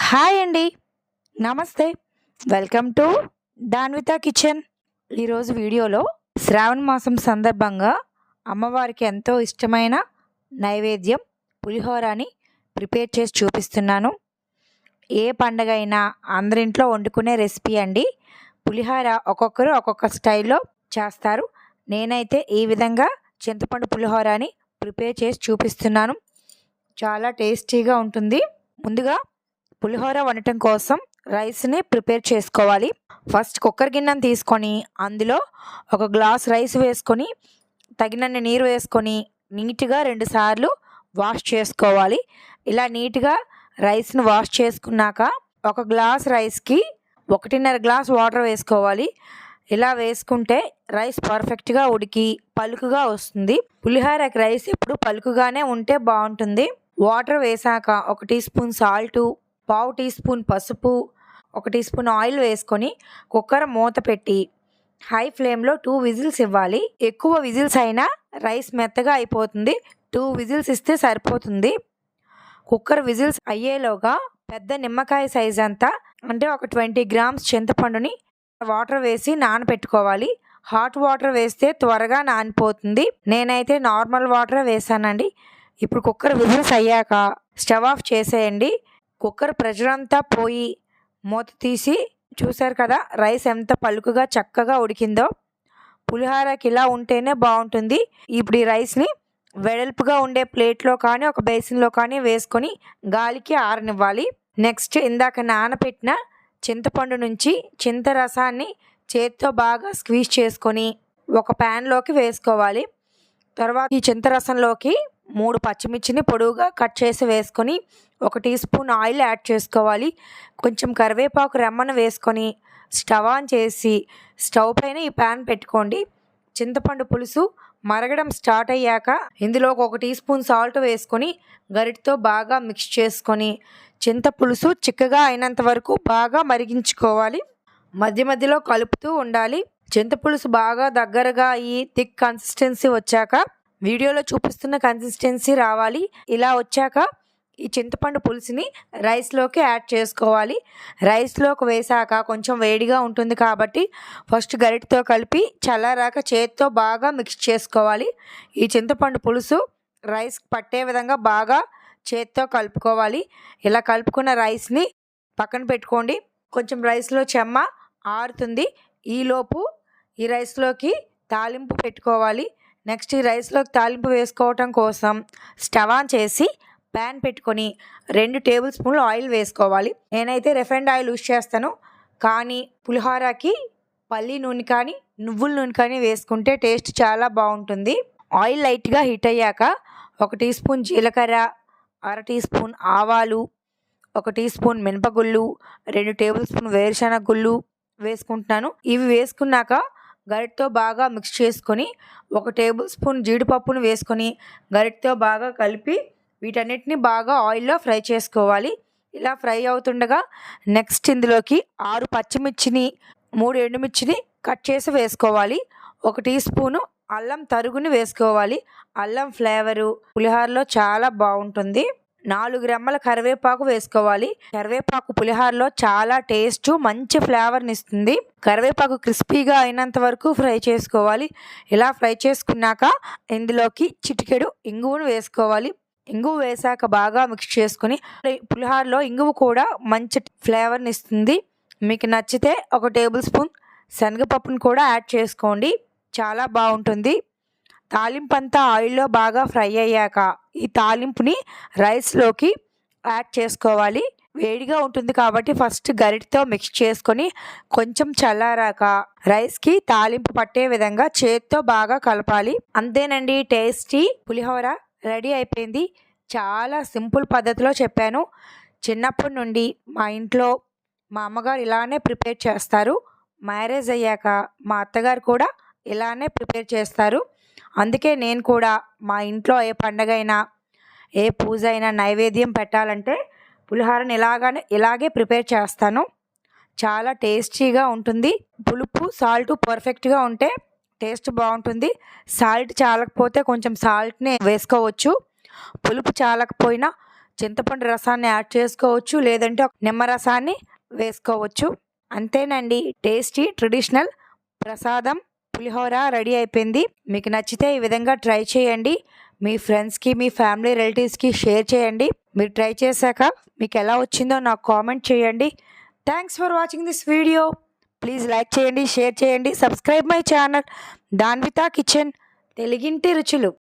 Hi అండి. నమస్తే. Welcome to Danvitha kitchen. ఈరోజు వీడియోలో శ్రావణ మాసం సందర్భంగా అమ్మవారికి ఎంతో ఇష్టమైన నైవేద్యం పులిహోరని ప్రిపేర్ చేసి చూపిస్తున్నాను. ఏ పండగ అయినా అందరింట్లో వండుకునే రెసిపీ అండి. పులిహోర ఒక్కొక్కరు ఒక్కొక్క స్టైల్లో చేస్తారు. నేనైతే ఈ విధంగా చింతపండు పులిహోరని ప్రిపేర్ చేసి చూపిస్తున్నాను. చాలా టేస్టీగా ఉంటుంది. ముందుగా పులిహోర వండటం కోసం రైస్ని ప్రిపేర్ చేసుకోవాలి. ఫస్ట్ కుక్కర్ గిన్నెను తీసుకొని అందులో ఒక గ్లాస్ రైస్ వేసుకొని తగినన్ని నీరు వేసుకొని నీట్గా 2 సార్లు వాష్ చేసుకోవాలి. ఇలా నీట్గా రైస్ని వాష్ చేసుకున్నాక ఒక గ్లాస్ రైస్కి 1.5 గ్లాస్ వాటర్ వేసుకోవాలి. ఇలా వేసుకుంటే రైస్ పర్ఫెక్ట్గా ఉడికి పలుకుగా వస్తుంది. పులిహోరకి రైస్ ఎప్పుడు పలుకుగానే ఉంటే బాగుంటుంది. వాటర్ వేసాక 1 teaspoon salt, 1/2 teaspoon పసుపు, 1 టీ స్పూన్ ఆయిల్ వేసుకొని కుక్కర్ మూత పెట్టి హై ఫ్లేమ్లో 2 విజిల్స్ ఇవ్వాలి. ఎక్కువ విజిల్స్ అయినా రైస్ మెత్తగా అయిపోతుంది. 2 విజిల్స్ ఇస్తే సరిపోతుంది. కుక్కర్ విజిల్స్ అయ్యేలోగా పెద్ద నిమ్మకాయ సైజ్ అంతా అంటే ఒక 20 గ్రామ్స్ చింతపండుని వాటర్ వేసి నానబెట్టుకోవాలి. హాట్ వాటర్ వేస్తే త్వరగా నానిపోతుంది. నేనైతే నార్మల్ వాటర్ వేసానండి. ఇప్పుడు కుక్కర్ విజిల్స్ అయ్యాక స్టవ్ ఆఫ్ చేసేయండి. కుక్కర్ ప్రెషర్ అంతా పోయి మూత తీసి చూసారు కదా రైస్ ఎంత పలుకుగా చక్కగా ఉడికిందో. పులిహోరకి ఇలా ఉంటేనే బాగుంటుంది. ఇప్పుడు ఈ రైస్ని వెడల్పుగా ఉండే ప్లేట్లో కానీ ఒక బేసిన్లో కానీ వేసుకొని గాలికి ఆరనివ్వాలి. నెక్స్ట్ ఇందాక నానబెట్టిన చింతపండు నుంచి చింతరసాన్ని చేత్తో బాగా స్క్వీజ్ చేసుకొని ఒక ప్యాన్లోకి వేసుకోవాలి. తర్వాత ఈ చింతరసంలోకి 3 పచ్చిమిర్చిని పొడవుగా కట్ చేసి వేసుకొని 1 టీ స్పూన్ ఆయిల్ యాడ్ చేసుకోవాలి. కొంచెం కరివేపాకు రెమ్మను వేసుకొని స్టవ్ ఆన్ చేసి స్టవ్ పైన ఈ ప్యాన్ పెట్టుకోండి. చింతపండు పులుసు మరగడం స్టార్ట్ అయ్యాక ఇందులో 1 టీ స్పూన్ సాల్ట్ వేసుకొని గరిటతో బాగా మిక్స్ చేసుకొని చింతపులుసు చిక్కగా అయినంత వరకు బాగా మరిగించుకోవాలి. మధ్య మధ్యలో కలుపుతూ ఉండాలి. చింతపులుసు బాగా దగ్గరగా అయ్యి థిక్ కన్సిస్టెన్సీ వచ్చాక వీడియోలో చూపిస్తున్న కన్సిస్టెన్సీ రావాలి. ఇలా వచ్చాక ఈ చింతపండు పులుసుని రైస్లోకి యాడ్ చేసుకోవాలి. రైస్లోకి వేసాక కొంచెం వేడిగా ఉంటుంది కాబట్టి ఫస్ట్ గరిటతో కలిపి చల్లారాక చేత్తో బాగా మిక్స్ చేసుకోవాలి. ఈ చింతపండు పులుసు రైస్ పట్టే విధంగా బాగా చేత్తో కలుపుకోవాలి. ఇలా కలుపుకున్న రైస్ని పక్కన పెట్టుకోండి. కొంచెం రైస్లో చెమ్మ ఆరుతుంది. ఈలోపు ఈ రైస్లోకి తాలింపు పెట్టుకోవాలి. నెక్స్ట్ ఈ రైస్లోకి తాలింపు వేసుకోవటం కోసం స్టవ్ ఆన్ చేసి ప్యాన్ పెట్టుకొని 2 టేబుల్ స్పూన్లు ఆయిల్ వేసుకోవాలి. నేనైతే రిఫైండ్ ఆయిల్ యూజ్ చేస్తాను. కానీ పులిహోరకి పల్లి నూనె కానీ నువ్వుల నూనె కానీ వేసుకుంటే టేస్ట్ చాలా బాగుంటుంది. ఆయిల్ లైట్గా హీట్ అయ్యాక 1 టీ స్పూన్ జీలకర్ర, 1/2 టీ స్పూన్ ఆవాలు, 1 టీ స్పూన్ మినపగుళ్ళు, 2 టేబుల్ స్పూన్ వేరుశనగ గుళ్ళు వేసుకుంటున్నాను. ఇవి వేసుకున్నాక గరిటతో బాగా మిక్స్ చేసుకొని 1 టేబుల్ స్పూన్ జీడిపప్పును వేసుకొని గరిటతో బాగా కలిపి వీటన్నిటిని బాగా ఆయిల్లో ఫ్రై చేసుకోవాలి. ఇలా ఫ్రై అవుతుండగా నెక్స్ట్ ఇందులోకి 6 పచ్చిమిర్చిని 3 ఎండుమిర్చిని కట్ చేసి వేసుకోవాలి. 1 టీ స్పూను అల్లం తరుగుని వేసుకోవాలి. అల్లం ఫ్లేవరు పులిహోరలో చాలా బాగుంటుంది. 4 రెమ్మల కరివేపాకు వేసుకోవాలి. కరివేపాకు పులిహోరలో చాలా టేస్ట్ మంచి ఫ్లేవర్ని ఇస్తుంది. కరివేపాకు క్రిస్పీగా అయినంత వరకు ఫ్రై చేసుకోవాలి. ఇలా ఫ్రై చేసుకున్నాక ఇందులోకి చిటికెడు ఇంగువను వేసుకోవాలి. ఇంగువ వేసాక బాగా మిక్స్ చేసుకుని పులిహోరలో ఇంగువ కూడా మంచి ఫ్లేవర్ని ఇస్తుంది. మీకు నచ్చితే 1 టేబుల్ స్పూన్ శనగపప్పును కూడా యాడ్ చేసుకోండి. చాలా బాగుంటుంది. తాలింపు అంతా ఆయిల్లో బాగా ఫ్రై అయ్యాక ఈ తాలింపుని రైస్లోకి యాడ్ చేసుకోవాలి. వేడిగా ఉంటుంది కాబట్టి ఫస్ట్ గరిటతో మిక్స్ చేసుకొని కొంచెం చల్లారాక రైస్కి తాలింపు పట్టే విధంగా చేత్తో బాగా కలపాలి. అంతేనండి, టేస్టీ పులిహోర రెడీ అయిపోయింది. చాలా సింపుల్ పద్ధతిలో చెప్పాను. చిన్నప్పటి నుండి మా ఇంట్లో మా అమ్మగారు ఇలానే ప్రిపేర్ చేస్తారు. మ్యారేజ్ అయ్యాక మా అత్తగారు కూడా ఇలానే ప్రిపేర్ చేస్తారు. అందుకే నేను కూడా మా ఇంట్లో ఏ పండగ అయినా ఏ పూజ అయినా నైవేద్యం పెట్టాలంటే పులిహోరని ఇలాగే ప్రిపేర్ చేస్తాను. చాలా టేస్టీగా ఉంటుంది. పులుపు సాల్ట్ పర్ఫెక్ట్గా ఉంటే టేస్ట్ బాగుంటుంది. సాల్ట్ చాలకపోతే కొంచెం సాల్ట్ని వేసుకోవచ్చు. పులుపు చాలకపోయినా చింతపండు రసాన్ని యాడ్ చేసుకోవచ్చు, లేదంటే నిమ్మరసాన్ని వేసుకోవచ్చు. అంతేనండి, టేస్టీ ట్రెడిషనల్ ప్రసాదం పులిహోర రెడీ అయిపోయింది. మీకు నచ్చితే ఈ విధంగా ట్రై చేయండి. మీ ఫ్రెండ్స్కి, మీ ఫ్యామిలీ రిలేటివ్స్కి షేర్ చేయండి. మీరు ట్రై చేశాక మీకు ఎలా వచ్చిందో నాకు కామెంట్ చేయండి. Thanks for watching this video. Please like చేయండి, షేర్ చేయండి, subscribe my channel Danvitha kitchen తెలుగింటి రుచులు.